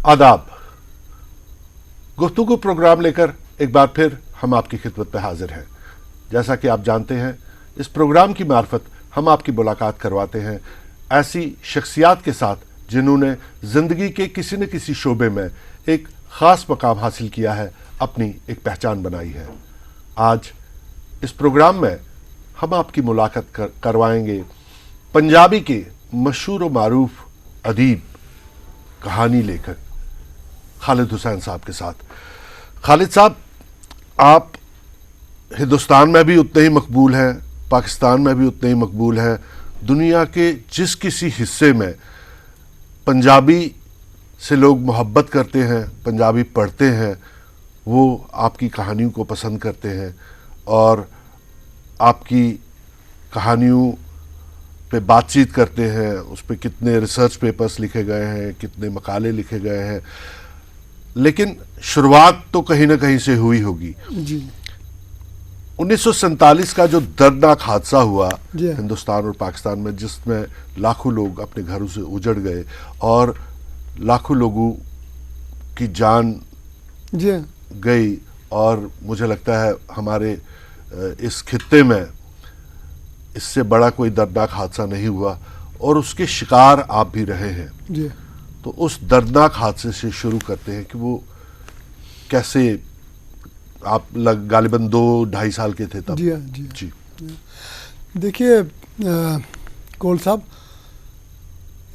आदाब। गुफ्तगू प्रोग्राम लेकर एक बार फिर हम आपकी खिदमत में हाजिर हैं। जैसा कि आप जानते हैं, इस प्रोग्राम की मार्फत हम आपकी मुलाकात करवाते हैं ऐसी शख्सियात के साथ जिन्होंने ज़िंदगी के किसी न किसी शोबे में एक ख़ास मकाम हासिल किया है, अपनी एक पहचान बनाई है। आज इस प्रोग्राम में हम आपकी मुलाकात करवाएंगे पंजाबी के मशहूर व मारूफ अदीब, कहानी लेखक खालिद हुसैन साहब के साथ। खालिद साहब, आप हिंदुस्तान में भी उतने ही मकबूल हैं, पाकिस्तान में भी उतने ही मकबूल हैं। दुनिया के जिस किसी हिस्से में पंजाबी से लोग मोहब्बत करते हैं, पंजाबी पढ़ते हैं, वो आपकी कहानियों को पसंद करते हैं और आपकी कहानियों पे बातचीत करते हैं। उस पर कितने रिसर्च पेपर्स लिखे गए हैं, कितने मकाले लिखे गए हैं, लेकिन शुरुआत तो कहीं ना कहीं से हुई होगी। जी। 1947 का जो दर्दनाक हादसा हुआ हिंदुस्तान और पाकिस्तान में, जिसमें लाखों लोग अपने घरों से उजड़ गए और लाखों लोगों की जान गई, और मुझे लगता है हमारे इस खित्ते में इससे बड़ा कोई दर्दनाक हादसा नहीं हुआ, और उसके शिकार आप भी रहे हैं। जी। तो उस दर्दनाक हादसे से शुरू करते हैं कि वो कैसे, आप गालिबन 2-2.5 साल के थे तब। जी जी जी। देखिए कोल साहब,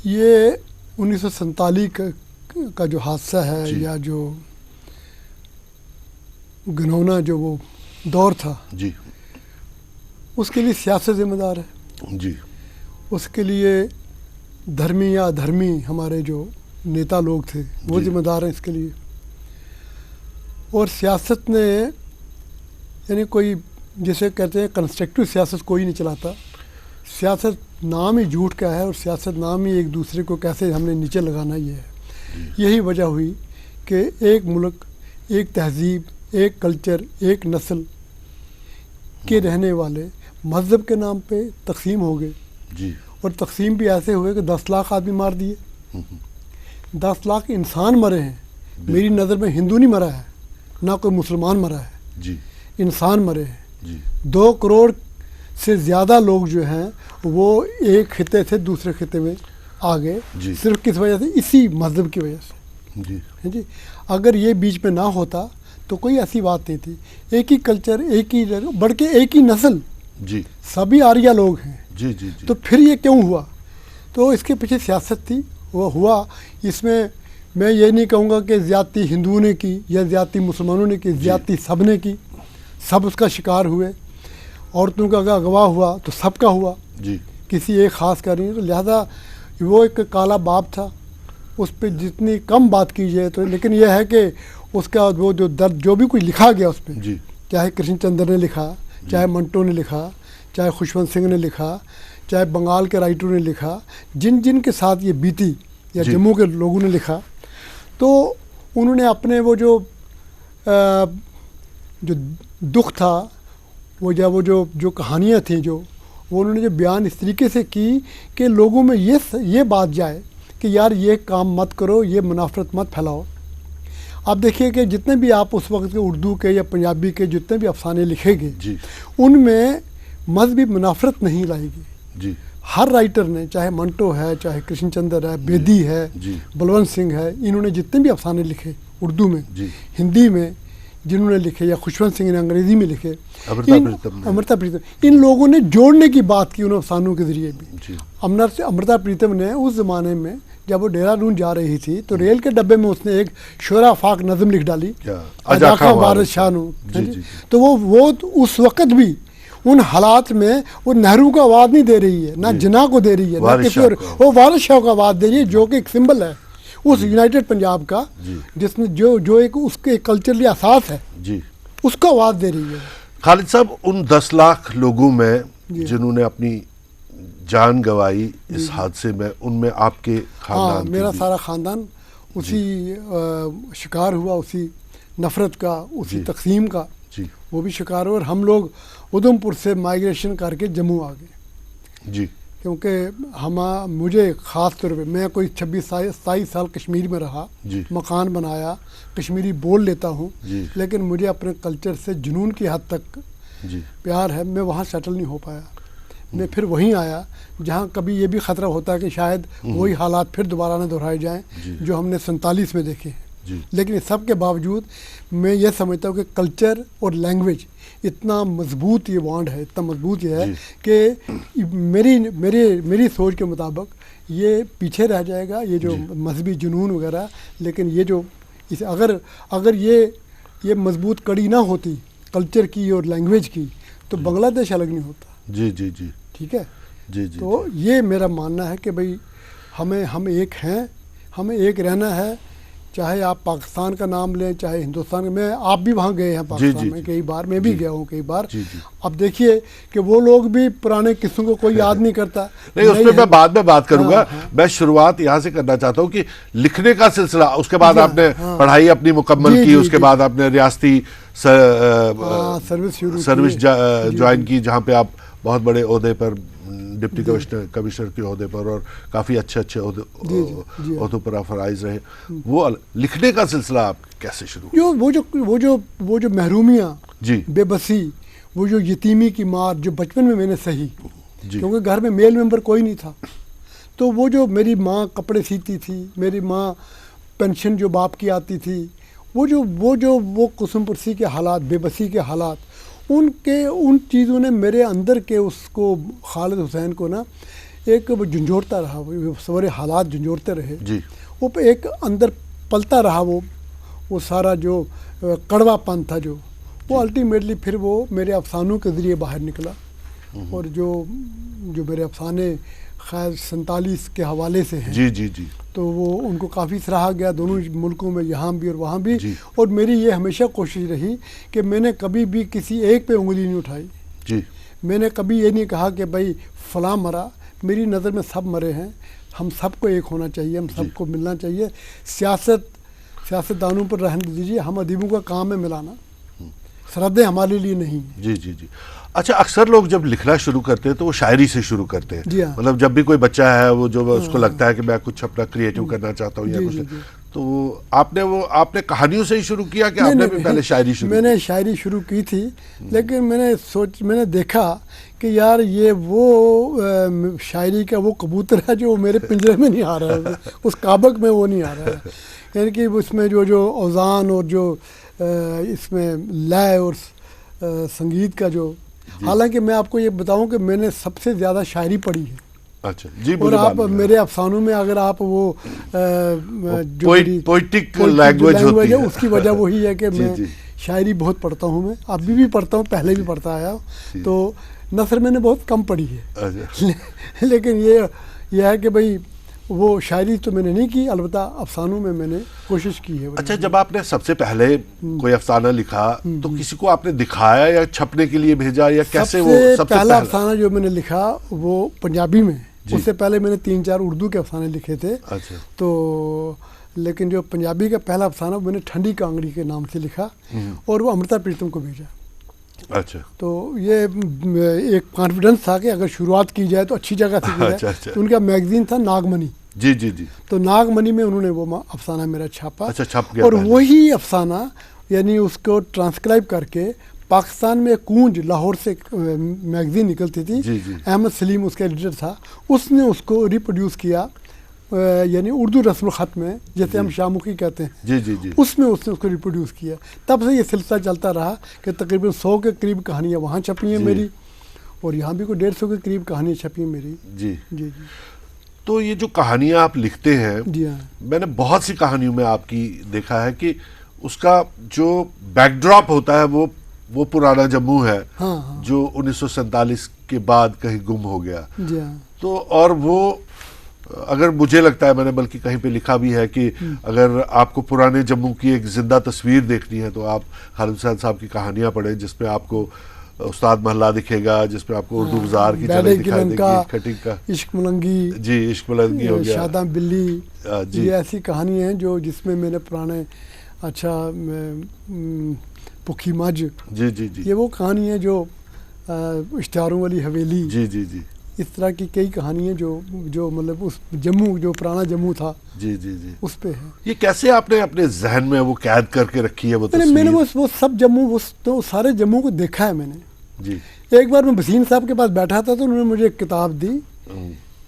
ये 1947 का जो हादसा है, या जो घिनौना जो वो दौर था जी, उसके लिए सियासत जिम्मेदार है जी। उसके लिए धर्मी या अधर्मी हमारे जो नेता लोग थे वो जिम्मेदार हैं इसके लिए। और सियासत ने, यानी कोई जिसे कहते हैं कंस्ट्रक्टिव सियासत कोई नहीं चलाता। सियासत नाम ही झूठ का है, और सियासत नाम ही एक दूसरे को कैसे हमने नीचे लगाना ये है। यही वजह हुई कि एक मुल्क, एक तहजीब, एक कल्चर, एक नस्ल के रहने वाले मज़हब के नाम पे तकसीम हो गए जी। और तकसीम भी ऐसे हुए कि 10 लाख आदमी मार दिए। 10 लाख इंसान मरे हैं। मेरी नज़र में हिंदू नहीं मरा है, ना कोई मुसलमान मरा है जी, इंसान मरे हैं जी। 2 करोड़ से ज़्यादा लोग जो हैं वो एक खिते से दूसरे खिते में आ गए, सिर्फ किस वजह से? इसी मज़हब की वजह से जी, है जी। अगर ये बीच में ना होता तो कोई ऐसी बात नहीं थी। एक ही कल्चर, एक ही बढ़ के एक ही नस्ल, जी, सभी आर्या लोग हैं। जी, जी, जी। तो फिर ये क्यों हुआ? तो इसके पीछे सियासत थी, वो हुआ। इसमें मैं ये नहीं कहूँगा कि ज़्यादती हिंदुओं ने की या ज़्यादती मुसलमानों ने की, ज़्यादती सब ने की। सब उसका शिकार हुए। औरतों का अगर अगवा हुआ तो सबका हुआ जी। किसी एक ख़ास का नहीं। तो लिहाजा वो एक काला बाप था, उस पर जितनी कम बात की जाए तो। लेकिन यह है कि उसका वो जो दर्द जो भी कुछ लिखा गया उसमें, चाहे कृष्ण चंद्र ने लिखा, चाहे मंटो ने लिखा, चाहे खुशवंत सिंह ने लिखा, चाहे बंगाल के राइटरों ने लिखा, जिन जिन के साथ ये बीती, या जम्मू के लोगों ने लिखा, तो उन्होंने अपने वो जो दुख था, वो जो कहानियाँ थी, वो उन्होंने जो बयान इस तरीके से की कि लोगों में ये बात जाए कि यार ये काम मत करो, ये मुनाफरत मत फैलाओ। आप देखिए कि जितने भी आप उस वक्त के उर्दू के या पंजाबी के जितने भी अफसाने लिखे गए, उनमें मजहबी मुनाफरत नहीं लाएगी जी। हर राइटर ने, चाहे मंटो है, चाहे कृष्ण चंद्र है, बेदी है, बलवंत सिंह है, इन्होंने जितने भी अफसाने लिखे उर्दू में, हिंदी में जिन्होंने लिखे, या खुशवंत सिंह ने अंग्रेज़ी में लिखे, अमृता प्रीतम, इन लोगों ने जोड़ने की बात की उन अफसानों के ज़रिए भी। अमृता प्रीतम ने उस ज़माने में जब वो देहरादून जा रही थी तो रेल के डब्बे में उसने एक शोरा फाक नज़म लिख डाली, अजाखा वारिस शाह। तो वो उस वक़्त भी उन हालात में वो नेहरू का आवाज़ नहीं दे रही है, ना जिन्ना को दे रही है, ना किसी और, वो वारिस शाह का आवाज़ दे रही है, जो कि एक सिंबल है उस यूनाइटेड पंजाब का, जिसने जो एक उसके कल्चरली असास है जी, उसका आवाज़ दे रही है। खालिद साहब, उन 10 लाख लोगों में जिन्होंने अपनी जान गंवाई इस हादसे में, उनमें आपके खानदान? हाँ, मेरा सारा ख़ानदान उसी शिकार हुआ, उसी नफ़रत का, उसी तकसीम का वो भी शिकार हुआ। और हम लोग उधमपुर से माइग्रेशन करके जम्मू आ गए जी। क्योंकि मुझे ख़ास तौर पे मैं कोई 26-27 साल कश्मीर में रहा, मकान बनाया, कश्मीरी बोल लेता हूँ, लेकिन मुझे अपने कल्चर से जुनून की हद तक प्यार है। मैं वहाँ सेटल नहीं हो पाया, मैं फिर वहीं आया जहाँ कभी ये भी ख़तरा होता है कि शायद वही हालात फिर दोबारा न दोहराए जाएं जो हमने 47 में देखे हैं। लेकिन इस सब के बावजूद मैं ये समझता हूँ कि कल्चर और लैंग्वेज इतना मजबूत ये बॉन्ड है, इतना मजबूत ये है कि मेरी सोच के मुताबिक ये पीछे रह जाएगा, ये जो मजहबी जुनून वगैरह। लेकिन ये जो इस अगर ये मजबूत कड़ी ना होती कल्चर की और लैंग्वेज की तो बांग्लादेश अलग नहीं होता। जी ठीक है जी। तो ये मेरा मानना है कि भाई हम एक हैं, हमें एक रहना है, चाहे आप पाकिस्तान का नाम लें चाहे हिंदुस्तान का। आप भी वहाँ गए हैं पाकिस्तान में कई बार, मैं भी गया हूँ कई बार। अब देखिए कि वो लोग भी पुराने किस्सों को कोई याद नहीं करता। नहीं, उस पर मैं बाद में बात करूंगा। मैं शुरुआत यहाँ से करना चाहता हूँ कि लिखने का सिलसिला, उसके बाद आपने पढ़ाई अपनी मुकम्मल की, उसके बाद आपने रियासती सर्विस ज्वाइन की, जहाँ पे आप बहुत बड़े ओहदे पर, डिप्टी कमिश्नर के ओहदे पर और काफ़ी अच्छे ओहदों पर आप फराइज रहे। वो लिखने का सिलसिला आप कैसे शुरू? वो जो महरूमियाँ, बेबसी, वो जो यतीमी की मार जो बचपन में मैंने सही, क्योंकि घर में मेल मेंबर कोई नहीं था, तो वो जो मेरी माँ कपड़े सीती थी, मेरी माँ पेंशन जो बाप की आती थी, वो कुसुम पुरसी के हालात, बेबसी के हालात, उन चीज़ों ने मेरे अंदर के उसको खालिद हुसैन को ना एक वो झंझोड़ता रहा, वो सारे हालात झंझोड़ते रहे, वो एक अंदर पलता रहा, वो सारा जो कड़वापन था वो अल्टीमेटली फिर वो मेरे अफसानों के ज़रिए बाहर निकला। और जो मेरे अफसाने खैर 47 के हवाले से हैं, जी, तो वो उनको काफ़ी सराहा गया दोनों मुल्कों में, यहाँ भी और वहाँ भी। और मेरी ये हमेशा कोशिश रही कि मैंने कभी भी किसी एक पे उंगली नहीं उठाई। मैंने कभी ये नहीं कहा कि भाई फ़लाँ मरा, मेरी नज़र में सब मरे हैं, हम सबको एक होना चाहिए, हम सबको मिलना चाहिए। सियासतदानों पर रहने दीजिए, हम अदीबों का काम है मिलाना, सरहदें हमारे लिए नहीं। जी। अच्छा, अक्सर लोग जब लिखना शुरू करते हैं तो वो शायरी से शुरू करते हैं। मतलब जब भी कोई बच्चा है वो जो उसको लगता है कि मैं कुछ अपना क्रिएटिव करना चाहता हूँ या कुछ, तो आपने कहानियों से ही शुरू किया कि आपने भी पहले शायरी शुरू? मैंने शायरी शुरू की थी, लेकिन मैंने देखा कि यार ये वो शायरी का वो कबूतर है जो मेरे पिंजरे में नहीं आ रहा है, उस काबक में वो नहीं आ रहा है। यानी कि उसमें जो औज़ान और जो इसमें लय और संगीत का जो, हालांकि मैं आपको ये बताऊं कि मैंने सबसे ज़्यादा शायरी पढ़ी है। अच्छा जी। और आप मेरे अफसानों में अगर आप वो जो पोइटिक लैंग्वेज होती है, उसकी वजह वही है कि मैं शायरी बहुत पढ़ता हूँ। मैं अभी भी पढ़ता हूँ, पहले भी पढ़ता आया, तो नसर मैंने बहुत कम पढ़ी है। लेकिन ये है कि भाई वो शायरी तो मैंने नहीं की, अलबत्ता अफसानों में मैंने कोशिश की है। अच्छा, जब आपने सबसे पहले कोई अफसाना लिखा तो किसी को आपने दिखाया या छपने के लिए भेजा, या कैसे? वो सबसे पहला अफसाना जो मैंने लिखा वो पंजाबी में, उससे पहले मैंने 3-4 उर्दू के अफसाने लिखे थे। अच्छा। तो लेकिन जो पंजाबी का पहला अफसाना मैंने ठंडी कांगड़ी के नाम से लिखा और वो अमृता प्रीतम को भेजा। अच्छा। तो ये एक कॉन्फिडेंस था कि अगर शुरुआत की जाए तो अच्छी जगह से की जाए। अच्छा। तो उनका मैगजीन था नागमनी। जी। तो नागमनी में उन्होंने वो अफसाना मेरा छापा। अच्छा, छप गया। और वही अफसाना यानी उसको ट्रांसक्राइब करके पाकिस्तान में कूंज लाहौर से मैगजीन निकलती थी, अहमद सलीम उसका एडिटर था, उसने उसको रिप्रोड्यूस किया, यानी उर्दू रस्म ख़त में, जैसे हम शाहमुखी कहते हैं। जी। उसमें उसने उसको रिप्रोड्यूस किया। तब से ये सिलसिला चलता रहा कि तकरीबन 100 के करीब कहानियाँ वहाँ छपी हैं मेरी, और यहाँ भी कोई 150 के करीब कहानियाँ छपी हैं मेरी। जी। तो ये जो कहानियाँ आप लिखते हैं, मैंने बहुत सी कहानियों में आपकी देखा है कि उसका जो बैकड्रॉप होता है वो पुराना जम्मू है। हाँ। जो 1947 के बाद कहीं गुम हो गया। तो और वो, अगर मुझे लगता है, मैंने बल्कि कहीं पे लिखा भी है कि अगर आपको पुराने जम्मू की एक जिंदा तस्वीर देखनी है तो आप खालिद हुसैन साहब की कहानियां पढ़ें, जिसमें आपको उस्ताद महल्ला दिखेगा, जिसमें आपको उर्दू बाजार की चले दिखाई देगी, खटिंग का, इश्क मलंगी, जी इश्क मलंगी हो गया, शादा बिल्ली, जी ये ऐसी कहानी है जो जिसमें मैंने पुराने पुखी मज, जी, ये वो कहानी है जो इश्तिहारों वाली हवेली, जी, इस तरह की कई कहानियाँ जो मतलब उस जम्मू, जो पुराना जम्मू था, जी जी जी, उस पे है। ये कैसे आपने अपने जहन में वो कैद करके रखी है वो मैंने तस्वीर? वो सब जम्मू, तो सारे जम्मू को देखा है मैंने। जी। एक बार मैं वसीम साहब के पास बैठा था तो उन्होंने मुझे एक किताब दी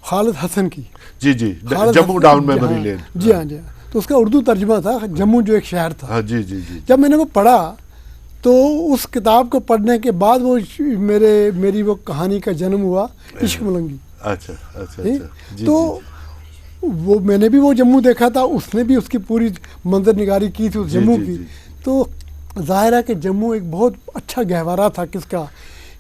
खालिद हसन की। जी जी, Khalid Jammu Hasan- down memory lane. जी हाँ जी हाँ। तो उसका उर्दू तर्जुमा था, जम्मू जो एक शहर था। हाँ जी जी जी। जब मैंने वो पढ़ा तो उस किताब को पढ़ने के बाद वो मेरी वो कहानी का जन्म हुआ, इश्क मलंगी। अच्छा अच्छा अच्छा, जी तो वो मैंने भी वो जम्मू देखा था, उसने भी उसकी पूरी मंजर निगारी की थी उस जी, जम्मू जी, की। जी। तो जाहिर है कि जम्मू एक बहुत अच्छा गहवारा था किसका,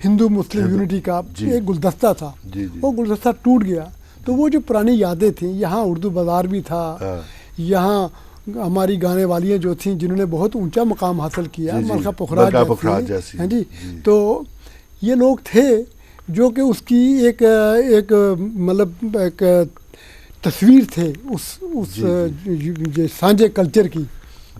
हिंदू मुस्लिम यूनिटी का जी। एक गुलदस्ता था। जी, जी। वो गुलदस्ता टूट गया तो वो जो पुरानी यादें थी, यहाँ उर्दू बाज़ार भी था, हाँ। यहाँ हमारी गाने वालियाँ जो थी जिन्होंने बहुत ऊंचा मकाम हासिल किया, जी, जी। मलका पुखराज पुखराज जैसी। हैं जी। जी। तो ये लोग थे जो कि उसकी एक मतलब एक तस्वीर थे उस जो सांझे कल्चर की।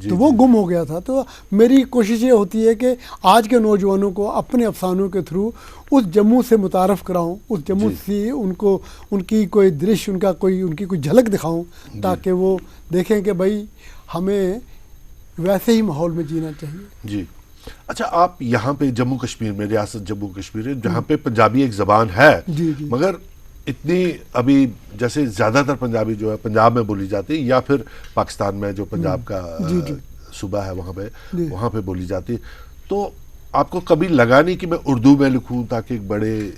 जी, तो वो जी। गुम हो गया था। तो मेरी कोशिश ये होती है कि आज के नौजवानों को अपने अफसानों के थ्रू उस जम्मू से मुतारफ़ कराऊं, उस जम्मू जी। से उनको उनकी कोई दृश्य, उनकी कोई झलक दिखाऊं, ताकि वो देखें कि भाई हमें वैसे ही माहौल में जीना चाहिए। जी। अच्छा, आप यहाँ पे जम्मू कश्मीर में, रियासत जम्मू कश्मीर है जहाँ पे पंजाबी एक ज़बान है, जी, जी। मगर इतनी अभी जैसे ज़्यादातर पंजाबी जो है पंजाब में बोली जाती है या फिर पाकिस्तान में जो पंजाब का जी, जी। सूबा है जी। वहाँ पे बोली जाती है। तो आपको कभी लगा नहीं कि मैं उर्दू में लिखूं ताकि एक बड़े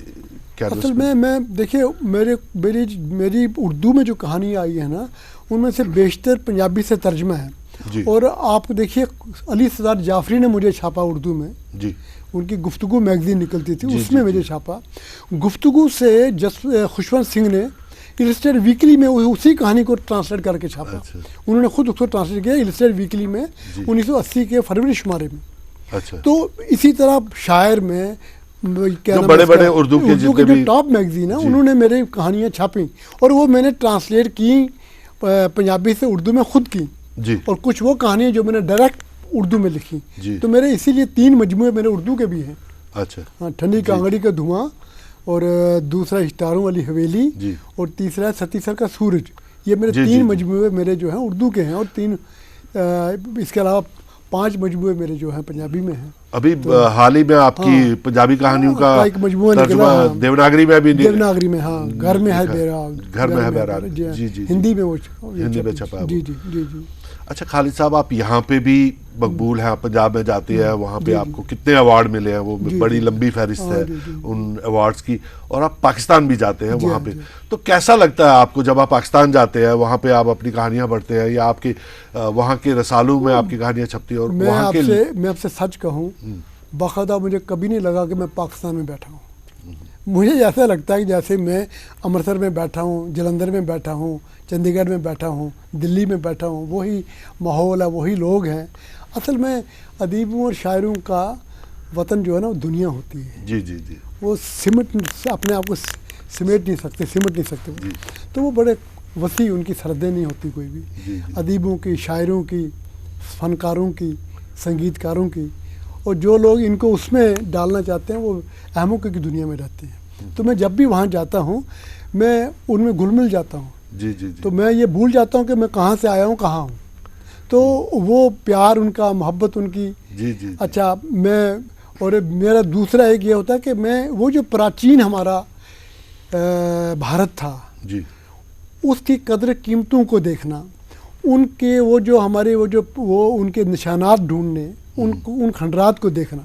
असल में मैं देखिए मेरी उर्दू में जो कहानी आई है ना, उनमें से बेशतर पंजाबी से तर्जमा है। जी। और आप देखिए अली सरदार जाफरी ने मुझे छापा उर्दू में, जी उनकी गुफ्तगू मैगजीन निकलती थी, जी, उसमें जी, मुझे जी। छापा। गुफ्तगू से खुशवंत सिंह ने इलस्ट्रेट वीकली में उसी कहानी को ट्रांसलेट करके छापा। अच्छा। उन्होंने खुद उसको ट्रांसलेट किया इलस्ट्रेट वीकली में जी। 1980 के फरवरी शुमारे में। अच्छा। तो इसी तरह शायर में क्या जो नाम है बड़े-बड़े उसका? उर्दू के जितने जो भी- टॉप मैगजीन है, जी। उन्होंने मेरी कहानियाँ छापी और वो मैंने ट्रांसलेट की पंजाबी से उर्दू में खुद की। जी। और कुछ वो कहानियाँ जो मैंने डायरेक्ट उर्दू में लिखी। जी। तो मेरे इसीलिए 3 मजमूए मेरे उर्दू के भी हैं। अच्छा। हाँ, ठंडी कांगड़ी का धुआं, और दूसरा इश्तारों वाली हवेली, जी। और तीसरा सतीसर का सूरज। ये मेरे जी, 3 जी, जी। मजमूए मेरे जो हैं उर्दू के हैं, और 3 इसके अलावा 5 मजमूए मेरे जो हैं पंजाबी में हैं। अभी हाल ही में आपकी हाँ। पंजाबी कहानियों हाँ, का एक मजमूआ निकला, तर्जुमा हाँ। देवनागरी में भी देवनागरी में, हाँ, घर में है लिखा। बैराग, घर में है बैराग। हाँ। जी, जी, जी। हिंदी में वो हिंदी में छपा है जी वो। जी जी जी। अच्छा खालिद साहब, आप यहाँ पे भी मकबूल हैं, आप पंजाब में जाते हैं, वहाँ पे जी, आपको कितने अवार्ड मिले हैं, वो जी, बड़ी जी। लंबी फहरिस्त हाँ, है जी, जी। उन अवार्ड्स की। और आप पाकिस्तान भी जाते हैं जी, वहाँ हाँ, पे, जी। तो कैसा लगता है आपको जब आप पाकिस्तान जाते हैं, वहाँ पे आप अपनी कहानियाँ पढ़ते हैं या आपके वहाँ के रसालों में आपकी कहानियाँ छपती है? और मैं वहाँ के आपसे सच कहूँ, बाकायदा मुझे कभी नहीं लगा कि मैं पाकिस्तान में बैठा हूँ। मुझे ऐसा लगता है कि जैसे मैं अमृतसर में बैठा हूँ, जलंधर में बैठा हूँ, चंडीगढ़ में बैठा हूँ, दिल्ली में बैठा हूँ, वही माहौल है, वही लोग हैं। असल में अदीबों और शायरों का वतन जो है ना, वो दुनिया होती है। जी जी जी वो अपने आप को सिमट नहीं सकते जी। तो वो बड़े वसी, उनकी सरहदें नहीं होती कोई भी। जी, जी। अदीबों की, शायरों की, फनकारों की, संगीतकारों की, और जो लोग इनको उसमें डालना चाहते हैं वो अहमों की दुनिया में रहते हैं। तो मैं जब भी वहाँ जाता हूँ, मैं उनमें घुल मिल जाता हूँ। जी जी जी। तो मैं ये भूल जाता हूँ कि मैं कहाँ से आया हूँ, कहाँ हूँ। तो वो प्यार उनका, मोहब्बत उनकी। जी जी जी। अच्छा, और मेरा दूसरा एक ये होता है कि मैं वो जो प्राचीन हमारा भारत था, जी उसकी कदर कीमतों को देखना, उनके वो उनके निशानात ढूंढने, उन खंडरात को देखना।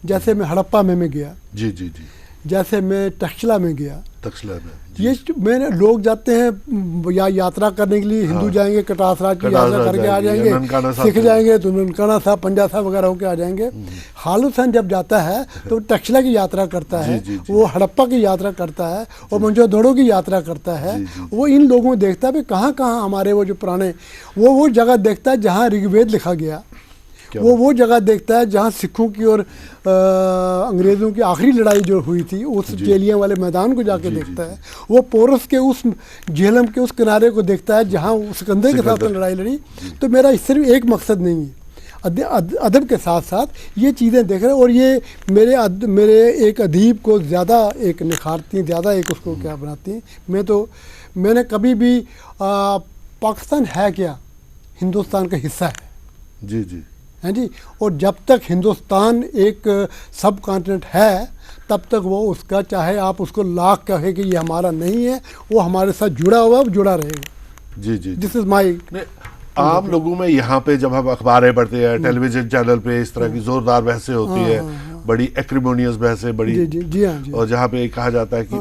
जैसे मैं हड़प्पा में गया, जी जी जी। जैसे मैं तक्षशिला में गया। तक्षशिला में ये मैंने लोग जाते हैं या यात्रा करने के लिए, हिंदू जाएंगे कटास राज की यात्रा करके आ जाएंगे, सिख जाएंगे तो ननकाना साहब, पंजा साहब वगैरह होके आ जाएंगे। खालिद हसन जब जाता है तो तक्षशिला की यात्रा करता है, वो हड़प्पा की यात्रा करता है, और मोहनजोदड़ो की यात्रा करता है। वो इन लोगों को देखता है भाई कहाँ कहाँ हमारे वो जो पुराने वो जगह देखता है जहाँ ऋग्वेद लिखा गया। वो जगह देखता है जहाँ सिखों की और अंग्रेज़ों की आखिरी लड़ाई जो हुई थी, उस जेलियां वाले मैदान को जाके देखता है। वो पोरस के उस झेलम के उस किनारे को देखता है जहाँ सिकंदर के साथ लड़ाई लड़ी। तो मेरा सिर्फ एक मकसद नहीं है, अदब के साथ साथ ये चीज़ें देख रहे हैं, और ये मेरे एक अदीब को ज़्यादा एक निखारती हैं, ज़्यादा एक उसको क्या बनाती हैं। मैंने कभी भी पाकिस्तान है क्या, हिंदुस्तान का हिस्सा है। जी जी हैं जी, और जब तक हिंदुस्तान एक सब कॉन्टिनेंट है तब तक वो उसका, चाहे आप उसको लाख कहे कि ये हमारा नहीं है, वो हमारे साथ जुड़ा हुआ, जुड़ा रहेगा। जी जी दिस इज़ माई। आम लोगों में यहाँ पे जब हम अखबारें पढ़ते हैं, टेलीविजन चैनल पे इस तरह की जोरदार बहसें होती है, बड़ी एक्रिमोनियस बहसें, बड़ी जी हाँ जी, और जहाँ पे कहा जाता है कि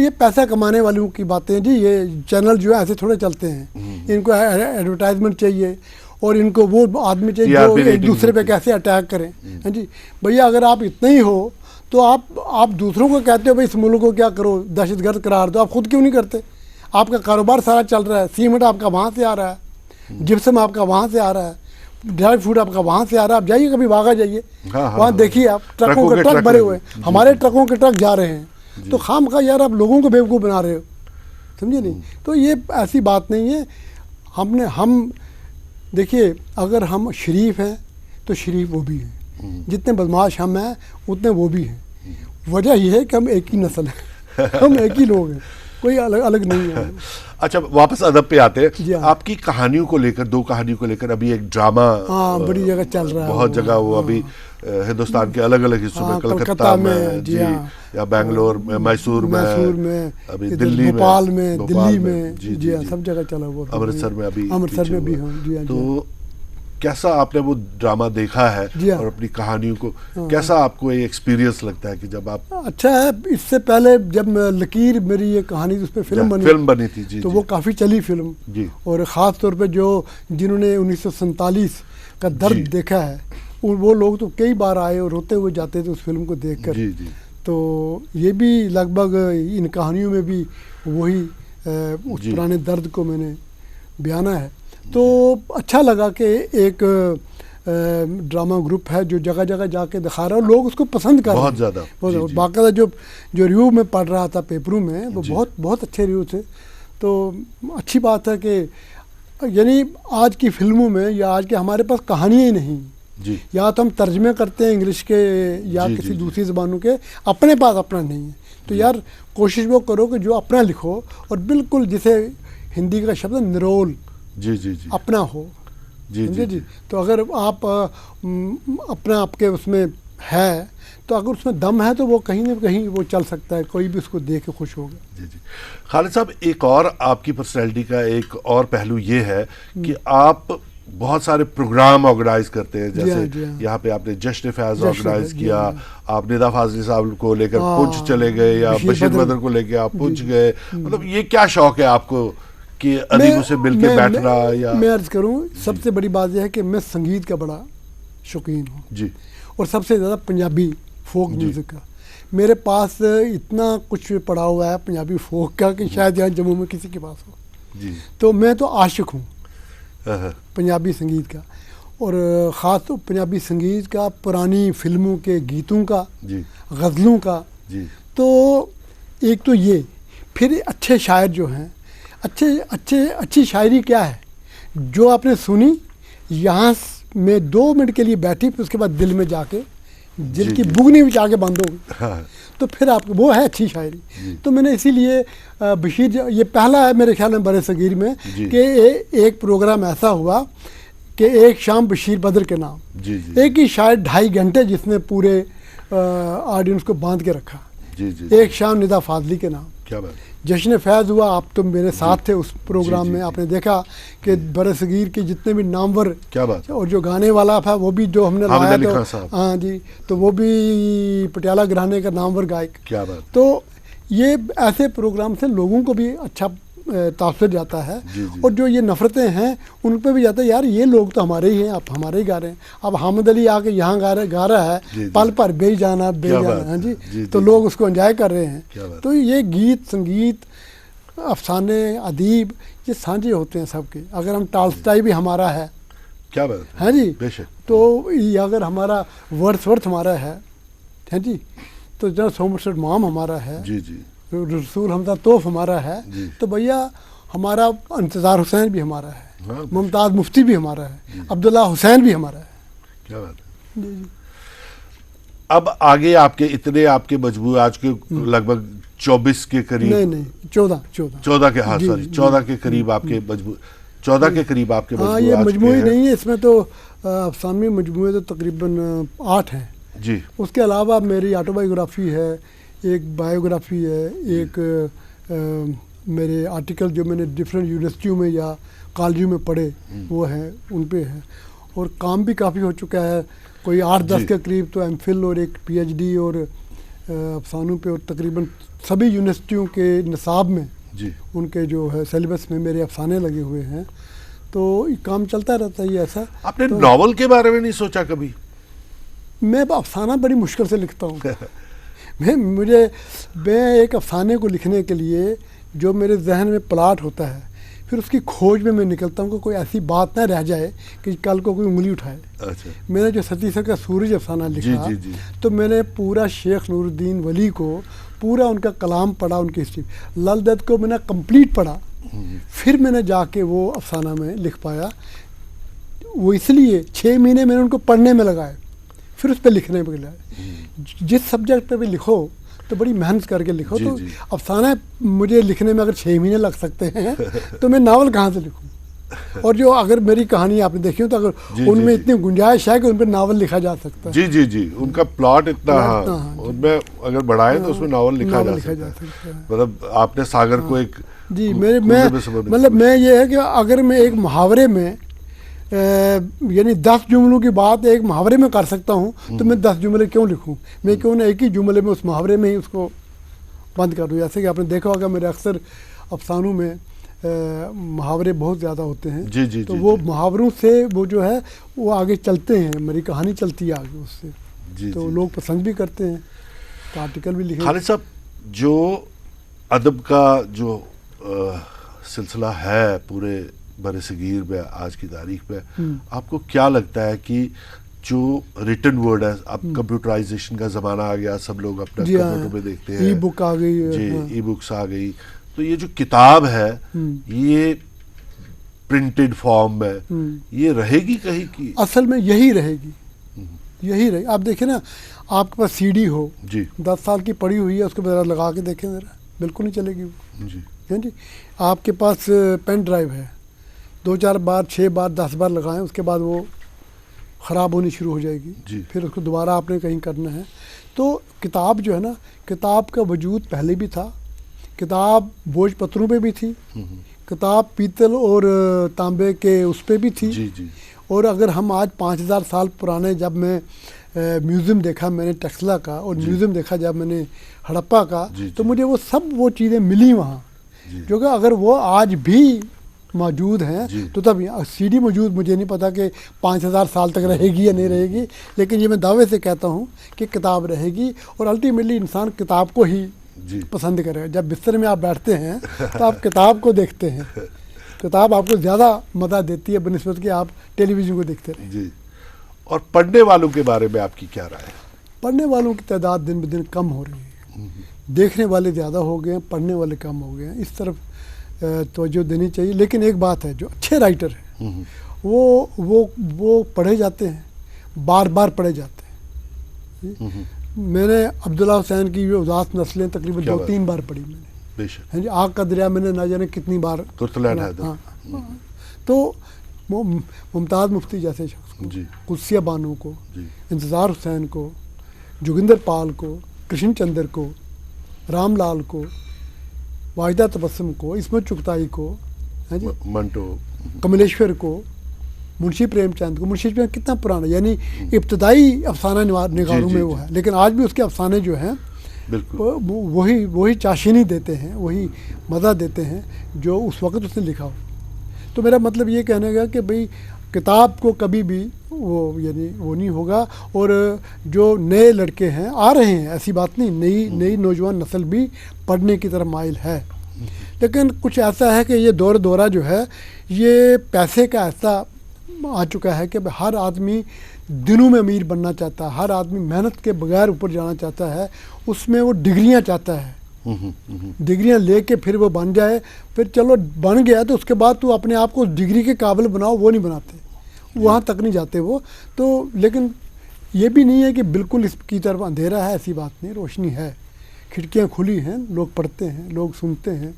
ये पैसा कमाने वालों की बातें जी। ये चैनल जो है ऐसे थोड़े चलते हैं, इनको एडवर्टाइजमेंट चाहिए और इनको वो आदमी चाहिए जो एक दूसरे पे कैसे अटैक करें। हाँ जी भैया, अगर आप इतना ही हो तो आप दूसरों को कहते हो भाई इस मुल्क को क्या करो, दहशतगर्द करार दो, आप खुद क्यों नहीं करते? आपका कारोबार सारा चल रहा है, सीमेंट आपका वहाँ से आ रहा है, जिप्सम आपका वहाँ से आ रहा है, ड्राई फ्रूट आपका वहाँ से आ रहा है। आप जाइए कभी वाघा जाइए, वहाँ देखिए आप ट्रकों के ट्रक भरे हुए हैं, हमारे ट्रकों के ट्रक जा रहे हैं। तो खामखा यार आप लोगों को बेवकूफ़ बना रहे हो, समझे नहीं? तो ये ऐसी बात नहीं है। हम देखिए, अगर हम शरीफ हैं तो शरीफ वो भी हैं, जितने बदमाश हम हैं उतने वो भी हैं। वजह यह है कि हम एक ही नस्ल हैं, हम एक ही लोग हैं, कोई अलग अलग नहीं है। अच्छा, वापस अदब पे आते हैं। हाँ। आपकी कहानियों को लेकर, दो कहानियों को लेकर अभी एक ड्रामा बड़ी जगह चल रहा है, बहुत जगह वो अभी हिंदुस्तान के अलग अलग हिस्सों में, कलकत्ता में जी, या बेंगलोर में, मैसूर में, अभी दिल्ली में, भोपाल में, दिल्ली में, जी हाँ, सब जगह चला हुआ, अमृतसर में भी हाँ। तो कैसा आपने वो ड्रामा देखा है और अपनी कहानियों को कैसा आपको ये एक्सपीरियंस लगता है कि जब आप? अच्छा है, इससे पहले जब लकीर मेरी ये कहानी उस पर फिल्म बनी थी जी, तो वो काफ़ी चली फिल्म जी, और ख़ास तौर पे जिन्होंने 1947 का दर्द देखा है, वो लोग तो कई बार आए और रोते हुए जाते थे उस फिल्म को देख कर। जी जी। तो ये भी लगभग इन कहानियों में भी वही उस पुराने दर्द को मैंने बयाना है। तो अच्छा लगा कि एक ड्रामा ग्रुप है जो जगह जगह जाके दिखा रहा है और लोग उसको पसंद कर रहे हैं बहुत ज़्यादा। बाकायदा जो रिव्यू में पढ़ रहा था पेपरों में, वो बहुत अच्छे रिव्यू थे। तो अच्छी बात है कि यानी आज की फिल्मों में या आज के हमारे पास कहानियाँ ही नहीं जी, या तो हम तर्जमे करते हैं इंग्लिश के या किसी दूसरी ज़बानों के, अपने पास अपना नहीं है। तो यार कोशिश वो करो कि जो अपना लिखो और बिल्कुल जिसे हिंदी का शब्द निरोल जी जी जी अपना हो जी जी, जी। तो अगर आप अपना आपके उसमें है तो अगर उसमें दम है तो वो कहीं ना कहीं वो चल सकता है, कोई भी उसको देख के खुश होगा। जी जी। खालिद साहब, एक और आपकी पर्सनैलिटी का एक और पहलू ये है कि आप बहुत सारे प्रोग्राम ऑर्गेनाइज करते हैं, जैसे यहाँ पे आपने जश्न फैज ऑर्गेनाइज किया, आप निदा फाजली साहब को लेकर पुंछ चले गए, या बशीर बदर को लेकर आप पुंछ गए। मतलब ये क्या शौक है आपको कि अदीबों से मिलके बैठना? या मैं अर्ज करूँ, सबसे बड़ी बात यह है कि मैं संगीत का बड़ा शौकीन हूँ जी, और सबसे ज़्यादा पंजाबी फोक म्यूज़िक का। मेरे पास इतना कुछ पड़ा हुआ है पंजाबी फोक का कि शायद यहाँ जम्मू में किसी के पास हो जी। तो मैं तो आशिक हूँ पंजाबी संगीत का, और ख़ास तो पंजाबी संगीत का, पुरानी फिल्मों के गीतों का जी, गज़लों का जी। तो एक तो ये, फिर अच्छे शायर जो हैं, अच्छी शायरी क्या है जो आपने सुनी, यहाँ में 2 मिनट के लिए बैठी, फिर उसके बाद दिल में जाके दिल की बुगनी में जाके बंद हो गई। हाँ। तो फिर आपको वो है अच्छी शायरी। तो मैंने इसीलिए बशीर, ये पहला है मेरे ख्याल में बड़े सगीर में कि एक प्रोग्राम ऐसा हुआ कि एक शाम बशीर बदर के नाम जी, जी। एक ही शायद 2.5 घंटे जिसने पूरे ऑडियंस को बांध के रखा जी, जी, एक शाम निदा फाजली के नाम। क्या बात। जश्न फैज़ हुआ, आप तो मेरे साथ थे उस प्रोग्राम में, आपने देखा कि बरसगीर के जितने भी नामवर, क्या बात, और जो गाने वाला था वो भी जो हमने लाया तो हाँ जी, तो वो भी पटियाला घराने का नामवर गायक। क्या बात। तो ये ऐसे प्रोग्राम से लोगों को भी अच्छा तासुर जाता है जी, जी। और जो ये नफरतें हैं उन पर भी जाता है, यार ये लोग तो हमारे ही हैं, आप हमारे ही गा रहे हैं। अब हामिद अली आके यहाँ गा रहा है जी, पल पर बेजाना हाँ जी, जी, तो लोग उसको एंजॉय कर रहे हैं। तो ये गीत, संगीत, अफसाने, अदीब, ये साझे होते हैं सबके। अगर हम टॉल्स्टॉय भी हमारा है, क्या बात है जी, तो अगर हमारा वर्ड्सवर्थ हमारा है जी, तो जब सोमरसेट मॉम हमारा है जी जी, रसूल हमजा तोफ हमारा है, तो भैया हमारा इंतज़ार हुसैन भी हमारा है, मुमताज़ मुफ्ती भी हमारा है, अब्दुल्ला हुसैन भी हमारा है। क्या बात है। जी जी। अब आगे आपके इतने आपके मजमू आज के लगभग 24 के करीब, नहीं 14 14 के, हाँ जी, सॉरी जी, 14 के करीब आपके मजमू, 14 के करीब आपके हाँ, मजमू ये आज मजमूई के हैं। नहीं है, इसमें तो अफसानवी मजमूए तो तकरीबन 8 हैं। जी उसके अलावा मेरी ऑटोबायोग्राफी है, एक बायोग्राफी है, एक मेरे आर्टिकल जो मैंने डिफरेंट यूनिवर्सिटियों में या कॉलेजों में पढ़े वो हैं, उन पे है। और काम भी काफ़ी हो चुका है, कोई 8-10 जी। के करीब तो एमफिल और एक पीएचडी और अफसानों पे, और तकरीबन सभी यूनिवर्सिटियों के निसाब में जी उनके जो है सिलेबस में मेरे अफसाने लगे हुए हैं। तो ये काम चलता रहता है ये ऐसा। आपने तो नॉवल के बारे में नहीं सोचा कभी? मैं अफसाना बड़ी मुश्किल से लिखता हूँ। मैं एक अफसाने को लिखने के लिए जो मेरे जहन में प्लाट होता है, फिर उसकी खोज में मैं निकलता हूँ कि कोई ऐसी बात ना रह जाए कि कल को कोई उंगली उठाए। अच्छा। मैंने जो सती सर का सूरज अफसाना लिखा, जी, जी, जी। तो मैंने पूरा शेख नूरुद्दीन वली को, पूरा उनका कलाम पढ़ा, उनकी हिस्ट्री, लल दद को मैंने कंप्लीट पढ़ा, फिर मैंने जाके वो अफसाना में लिख पाया। वो इसलिए 6 महीने मैंने उनको पढ़ने में लगाए, फिर उस पर लिखने में लगाए। जिस सब्जेक्ट पे भी लिखो तो बड़ी मेहनत करके लिखो। जी, तो जी। अफसाना मुझे लिखने में अगर 6 महीने लग सकते हैं तो मैं नावल कहाँ से लिखूँ? और जो अगर मेरी कहानी आपने देखी हो तो जी, अगर उनमें जी। इतनी गुंजाइश है कि उन पर नावल लिखा जा सकता है। जी जी जी, उनका प्लॉट इतना, प्लॉट हाँ, इतना, हाँ, जी। उनमें अगर बढ़ाए तो उसमें नावल लिखा जा सकता है। सकता है। मतलब आपने सागर को एक जी, कूदे मैं में समझने की मतलब कोशिश- मैं ये है कि अगर मैं एक मुहावरे में यानी 10 जुमलों की बात एक मुहावरे में कर सकता हूँ, तो मैं 10 जुमले क्यों लिखूँ? मैं क्यों ना एक ही जुमले में उस मुहावरे में ही उसको बंद कर दूँ। जैसे कि आपने देखा होगा मेरे अक्सर अफसानों में मुहावरे बहुत ज़्यादा होते हैं। जी, जी, तो जी, वो जी। मुहावरों से वो जो है वो आगे चलते हैं, मेरी कहानी चलती है आगे उससे। जी, तो जी। लोग पसंद भी करते हैं, तो आर्टिकल भी लिखे। खालिद साहब, जो अदब का जो सिलसिला है पूरे बर सगीर में आज की तारीख में, आपको क्या लगता है कि जो रिटन वर्ड है, अब कंप्यूटराइजेशन का ज़माना आ गया, सब लोग अपना जी हाँ, कंप्यूटर में देखते हैं, ई बुक आ गई है, जी, हाँ। ई बुक्स आ गई, तो ये जो किताब है ये प्रिंटेड फॉर्म में ये रहेगी कहीं की? असल में यही रहेगी, यही रहेगी। आप देखें ना, आपके पास सीडी हो, जी 10 साल की पड़ी हुई है, उसको ज़रा लगा के देखें ज़रा, बिल्कुल नहीं चलेगी वो, जी है जी। आपके पास पेन ड्राइव है, 2-4 बार 6 बार 10 बार लगाएं, उसके बाद वो ख़राब होनी शुरू हो जाएगी। जी। फिर उसको दोबारा आपने कहीं करना है। तो किताब जो है ना, किताब का वजूद पहले भी था, किताब भोज पत्रों पे भी थी, किताब पीतल और तांबे के उस पे भी थी। जी जी और अगर हम आज 5000 साल पुराने, जब मैं म्यूज़ियम देखा मैंने टक्सला का, और म्यूज़ियम देखा जब मैंने हड़प्पा का, जी, तो जी। मुझे वो सब वो चीज़ें मिली वहाँ, जी। जो कि अगर वो आज भी मौजूद हैं जी। तो तब सीडी मौजूद, मुझे नहीं पता कि 5000 साल तक रहेगी या नहीं रहेगी, लेकिन ये मैं दावे से कहता हूँ कि किताब रहेगी। और अल्टीमेटली इंसान किताब को ही जी पसंद करेगा। जब बिस्तर में आप बैठते हैं तो आप किताब को देखते हैं, किताब आपको ज़्यादा मज़ा देती है बनिस्बत कि आप टेलीविज़न को देखते रहें। जी। और पढ़ने वालों के बारे में आपकी क्या राय है? पढ़ने वालों की तादाद दिन ब दिन कम हो रही है, देखने वाले ज़्यादा हो गए हैं, पढ़ने वाले कम हो गए हैं। इस तरफ तवज्जो देनी चाहिए। लेकिन एक बात है, जो अच्छे राइटर हैं वो पढ़े जाते हैं, बार बार पढ़े जाते हैं। मैंने अब्दुल्ला हुसैन की जो उदास नस्लें तकरीबन क्या 2-3 बार पढ़ी मैंने, बेशक। है जी। आग का दरिया मैंने ना जाने कितनी बार, तुर्तलैन हैदर। हाँ। तो मुमताज़ मुफ्ती जैसे शख्स को, जी कुदसिया बानो को, जी इंतज़ार हुसैन को, जोगिंदर पाल को, कृष्ण चंद्र को, रामलाल को, वाहिदा तबस्सुम को, इसमत चुगताई को, है जी, मंटो। कमलेश्वर को, मुंशी प्रेमचंद को। मुंशी प्रेमचंद कितना पुराना, यानी इब्तदाई अफसाना निगारों जी, में जी, वो है, लेकिन आज भी उसके अफसाने जो हैं बिल्कुल। वही चाशनी देते हैं, वही मज़ा देते हैं जो उस वक़्त उसने लिखा हो। तो मेरा मतलब ये कहने का कि भाई किताब को कभी भी वो यानी वो नहीं होगा। और जो नए लड़के हैं आ रहे हैं, ऐसी बात नहीं, नई नौजवान नस्ल भी पढ़ने की तरफ माइल है, लेकिन कुछ ऐसा है कि ये दौरा जो है ये पैसे का ऐसा आ चुका है कि हर आदमी दिनों में अमीर बनना चाहता है, हर आदमी मेहनत के बगैर ऊपर जाना चाहता है, उसमें वो डिग्रियां चाहता है, डिग्रियां लेके फिर वो बन जाए। फिर चलो बन गया तो उसके बाद तू अपने आप को डिग्री के काबिल बनाओ, वो नहीं बनाते। वहाँ तक नहीं जाते वो तो। लेकिन ये भी नहीं है कि बिल्कुल इसकी तरफ अंधेरा है, ऐसी बात नहीं, रोशनी है, खिड़कियाँ खुली हैं, लोग पढ़ते हैं, लोग सुनते हैं,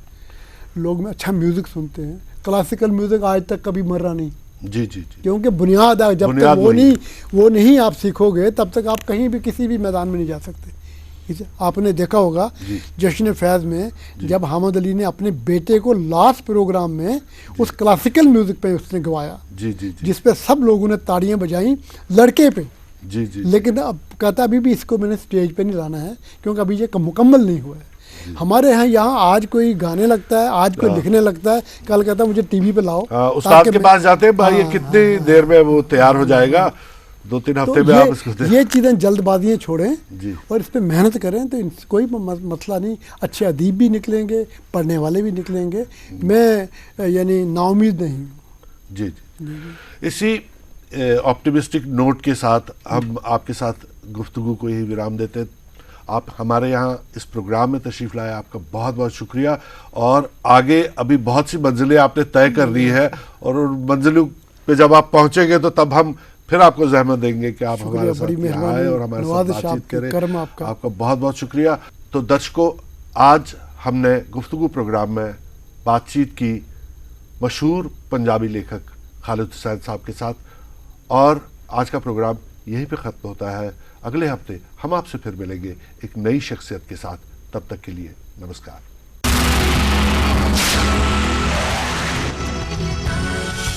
लोग में अच्छा म्यूज़िक सुनते हैं। क्लासिकल म्यूज़िक आज तक कभी मरा नहीं। जी जी जी। क्योंकि बुनियाद है, जब तक वो नहीं आप सीखोगे तब तक आप कहीं भी किसी भी मैदान में नहीं जा सकते। आपने देखा होगा जश्न फैज़ में जब हामिद अली ने अपने बेटे को लास्ट प्रोग्राम में उस क्लासिकल म्यूज़िक पे उसने गवाया, जी जी जी, जिस पे सब लोगों ने ताड़ियां बजाई, लड़के पे। जी जी। लेकिन अब कहता अभी भी इसको मैंने स्टेज पे नहीं लाना है क्योंकि अभी ये मुकम्मल नहीं हुआ है। हमारे यहाँ आज कोई गाने लगता है, आज कोई लिखने लगता है, कल कहता है मुझे टीवी पे लाओ। उस्ताद के पास जाते हैं, भाई ये कितनी देर में वो तैयार हो जाएगा, 2-3 हफ्ते में आप इसको ये चीज़ें जल्दबाजियाँ छोड़ें जी। और इस पर मेहनत करें तो कोई मसला नहीं। अच्छे अदीब भी निकलेंगे, पढ़ने वाले भी निकलेंगे। मैं यानी नाउमीद नहीं हूँ। जी जी। इसी ऑप्टिमिस्टिक नोट के साथ हम आपके साथ गुफ्तगू को ही विराम देते हैं। आप हमारे यहाँ इस प्रोग्राम में तशरीफ़ लाए, आपका बहुत बहुत शुक्रिया। और आगे अभी बहुत सी मंजिलें आपने तय कर ली है और उन मंजिलों पे जब आप पहुँचेंगे तो तब हम फिर आपको जहमत देंगे कि आप हमारे साथ आए और हमारे साथ बातचीत करें। आपका बहुत बहुत शुक्रिया। तो दर्शकों, आज हमने गुफ्तगू प्रोग्राम में बातचीत की मशहूर पंजाबी लेखक खालिद हुसैन साहब के साथ, और आज का प्रोग्राम यहीं पे ख़त्म होता है। अगले हफ्ते हम आपसे फिर मिलेंगे एक नई शख्सियत के साथ। तब तक के लिए नमस्कार।